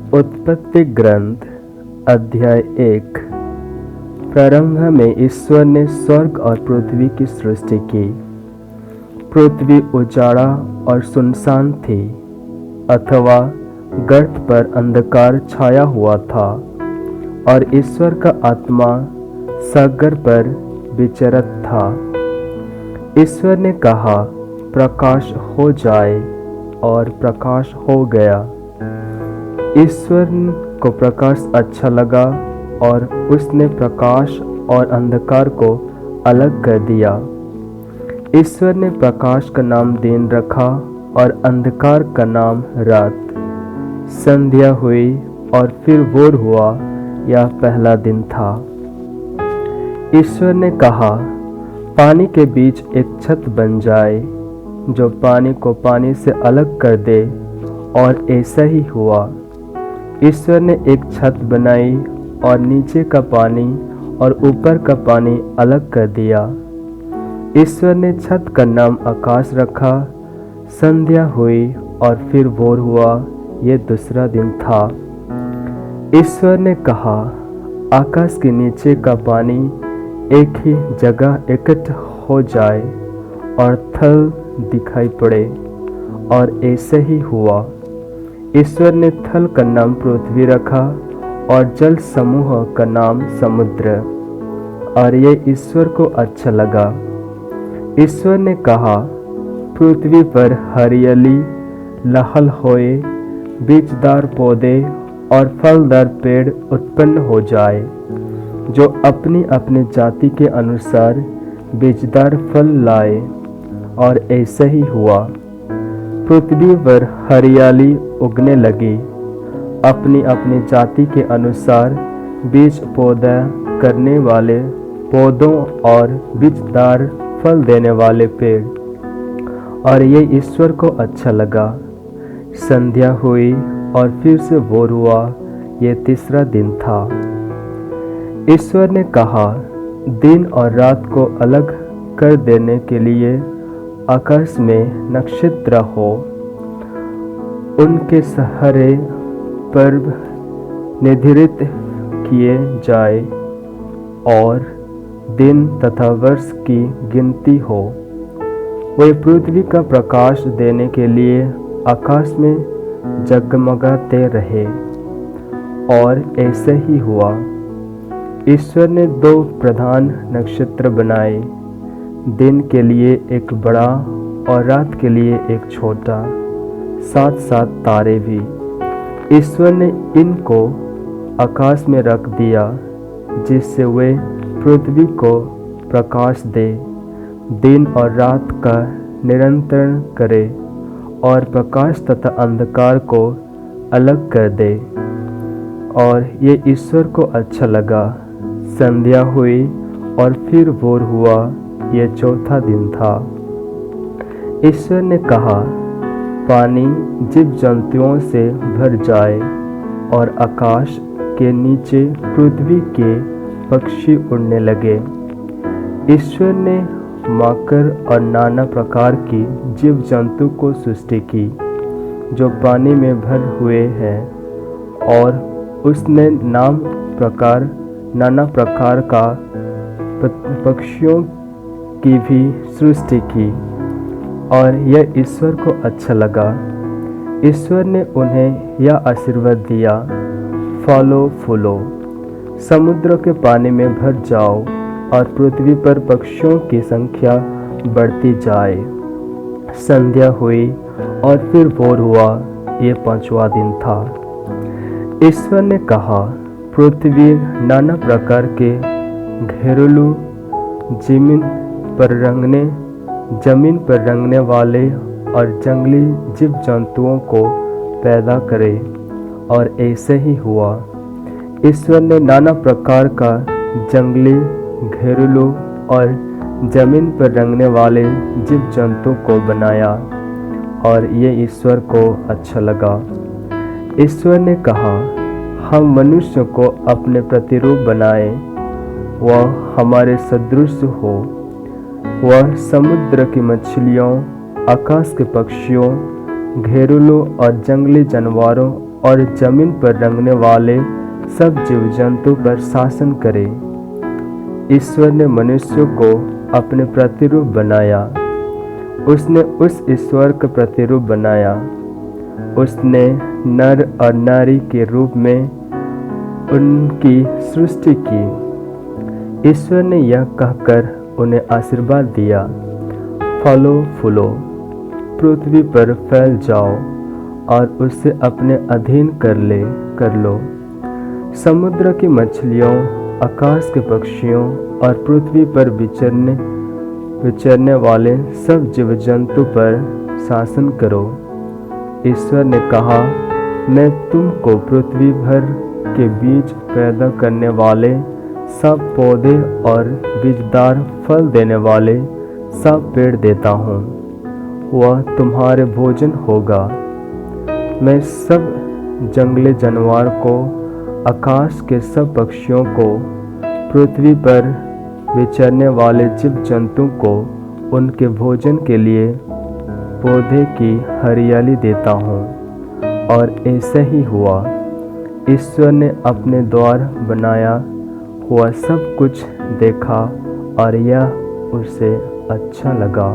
उत्पत्ति ग्रंथ अध्याय 1। प्रारंभ में ईश्वर ने स्वर्ग और पृथ्वी की सृष्टि की। पृथ्वी उजाड़ा और सुनसान थी, अथवा गर्त पर अंधकार छाया हुआ था, और ईश्वर का आत्मा सागर पर विचरत था। ईश्वर ने कहा, प्रकाश हो जाए, और प्रकाश हो गया। ईश्वर को प्रकाश अच्छा लगा, और उसने प्रकाश और अंधकार को अलग कर दिया। ईश्वर ने प्रकाश का नाम दिन रखा और अंधकार का नाम रात। संध्या हुई और फिर भोर हुआ, यह पहला दिन था। ईश्वर ने कहा, पानी के बीच एक छत बन जाए, जो पानी को पानी से अलग कर दे, और ऐसा ही हुआ। ईश्वर ने एक छत बनाई और नीचे का पानी और ऊपर का पानी अलग कर दिया। ईश्वर ने छत का नाम आकाश रखा। संध्या हुई और फिर भोर हुआ, यह दूसरा दिन था। ईश्वर ने कहा, आकाश के नीचे का पानी एक ही जगह इकट्ठा हो जाए और थल दिखाई पड़े, और ऐसे ही हुआ। ईश्वर ने थल का नाम पृथ्वी रखा और जल समूह का नाम समुद्र, और ये ईश्वर को अच्छा लगा। ईश्वर ने कहा, पृथ्वी पर हरियाली लहल होए, बीजदार पौधे और फलदार पेड़ उत्पन्न हो जाए, जो अपनी अपनी जाति के अनुसार बीजदार फल लाए, और ऐसा ही हुआ। पृथ्वी पर हरियाली उगने लगी, अपनी अपनी जाति के अनुसार बीज पौधा करने वाले पौधों और बीजदार फल देने वाले पेड़, और ये ईश्वर को अच्छा लगा। संध्या हुई और फिर से भोर हुआ, ये तीसरा दिन था। ईश्वर ने कहा, दिन और रात को अलग कर देने के लिए आकाश में नक्षत्र हो, उनके सहारे पर्व निर्धारित किए जाए, और दिन तथा वर्ष की गिनती हो। वे पृथ्वी का प्रकाश देने के लिए आकाश में जगमगाते रहे, और ऐसे ही हुआ। ईश्वर ने 2 प्रधान नक्षत्र बनाए, दिन के लिए एक बड़ा और रात के लिए एक छोटा, 7-7 तारे भी। ईश्वर ने इनको आकाश में रख दिया, जिससे वे पृथ्वी को प्रकाश दे, दिन और रात का नियंत्रण करे, और प्रकाश तथा अंधकार को अलग कर दे, और ये ईश्वर को अच्छा लगा। संध्या हुई और फिर भोर हुआ, यह चौथा दिन था। ईश्वर ने कहा, पानी जीव जंतुओं से भर जाए, और आकाश के नीचे पृथ्वी के पक्षी उड़ने लगे। ईश्वर ने मकर और नाना प्रकार की जीव जंतु को सृष्टि की, जो पानी में भर हुए हैं, और उसने नाना प्रकार का पक्षियों की भी सृष्टि की, और यह ईश्वर को अच्छा लगा। ईश्वर ने उन्हें यह आशीर्वाद दिया, फलो फूलो, समुद्र के पानी में भर जाओ, और पृथ्वी पर पक्षियों की संख्या बढ़ती जाए। संध्या हुई और फिर भोर हुआ, यह 5वां दिन था। ईश्वर ने कहा, पृथ्वी नाना प्रकार के घेरुलू जमीन पर रंगने वाले और जंगली जीव जंतुओं को पैदा करे, और ऐसे ही हुआ। ईश्वर ने नाना प्रकार का जंगली, घेरुलू और जमीन पर रंगने वाले जीव जंतु को बनाया, और ये ईश्वर को अच्छा लगा। ईश्वर ने कहा, हम मनुष्य को अपने प्रतिरूप बनाए, वह हमारे सदृश हो। वह समुद्र की मछलियों, आकाश के पक्षियों, घेरुलों और जंगली जानवरों और जमीन पर रंगने वाले सब जीव जंतु पर शासन करे। ईश्वर ने मनुष्य को अपने प्रतिरूप बनाया। उसने उस ईश्वर का प्रतिरूप बनाया। उसने नर और नारी के रूप में उनकी सृष्टि की। ईश्वर ने यह कहकर उन्हें आशीर्वाद दिया, फलो फूलो, पृथ्वी पर फैल जाओ और उसे अपने अधीन कर लो। समुद्र की मछलियों, आकाश के पक्षियों और पृथ्वी पर विचरने वाले सब जीव जंतु पर शासन करो। ईश्वर ने कहा, मैं तुमको पृथ्वी भर के बीज पैदा करने वाले सब पौधे और बीजदार फल देने वाले सब पेड़ देता हूँ। वह तुम्हारे भोजन होगा। मैं सब जंगली जानवर को, आकाश के सब पक्षियों को, पृथ्वी पर विचरने वाले जीव जंतु को उनके भोजन के लिए पौधे की हरियाली देता हूँ। और ऐसा ही हुआ। ईश्वर ने अपने द्वारा बनाया हुआ सब कुछ देखा और यह उसे अच्छा लगा।